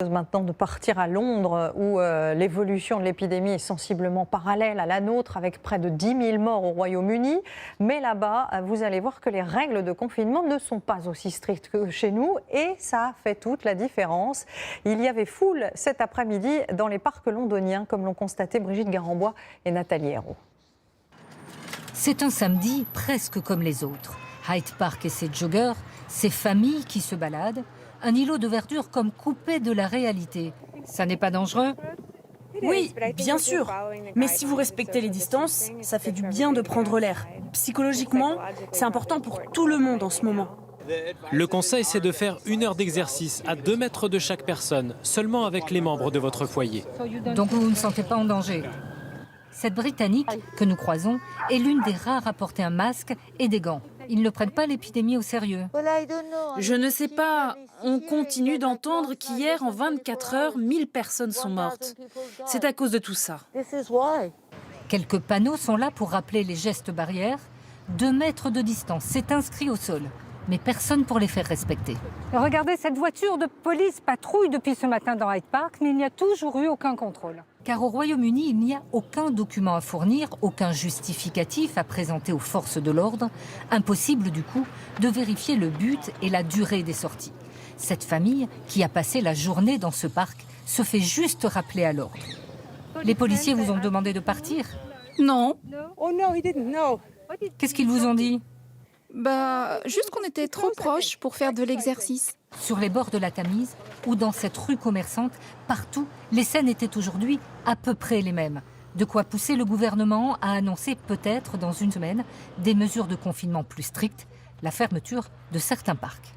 Maintenant de partir à Londres où l'évolution de l'épidémie est sensiblement parallèle à la nôtre avec près de 10 000 morts au Royaume-Uni. Mais là-bas, vous allez voir que les règles de confinement ne sont pas aussi strictes que chez nous et ça fait toute la différence. Il y avait foule cet après-midi dans les parcs londoniens comme l'ont constaté Brigitte Garambois et Nathalie Hérault. C'est un samedi presque comme les autres. Hyde Park et ses joggeurs, ces familles qui se baladent, un îlot de verdure comme coupé de la réalité. Ça n'est pas dangereux ? Oui, bien sûr. Mais si vous respectez les distances, ça fait du bien de prendre l'air. Psychologiquement, c'est important pour tout le monde en ce moment. Le conseil, c'est de faire 1 heure d'exercice à 2 mètres de chaque personne, seulement avec les membres de votre foyer. Donc vous ne sentez pas en danger ? Cette Britannique que nous croisons est l'une des rares à porter un masque et des gants. Ils ne prennent pas l'épidémie au sérieux. Je ne sais pas. On continue d'entendre qu'hier, en 24 heures, 1000 personnes sont mortes. C'est à cause de tout ça. Quelques panneaux sont là pour rappeler les gestes barrières. 2 mètres de distance, c'est inscrit au sol. Mais personne pour les faire respecter. Regardez, cette voiture de police patrouille depuis ce matin dans Hyde Park, mais il n'y a toujours eu aucun contrôle. Car au Royaume-Uni, il n'y a aucun document à fournir, aucun justificatif à présenter aux forces de l'ordre. Impossible du coup de vérifier le but et la durée des sorties. Cette famille, qui a passé la journée dans ce parc, se fait juste rappeler à l'ordre. Les policiers vous ont demandé de partir ? Non. Qu'est-ce qu'ils vous ont dit ? Juste qu'on était trop proches pour faire de l'exercice. Sur les bords de la Tamise ou dans cette rue commerçante, partout, les scènes étaient aujourd'hui à peu près les mêmes. De quoi pousser le gouvernement à annoncer peut-être dans une semaine des mesures de confinement plus strictes, la fermeture de certains parcs.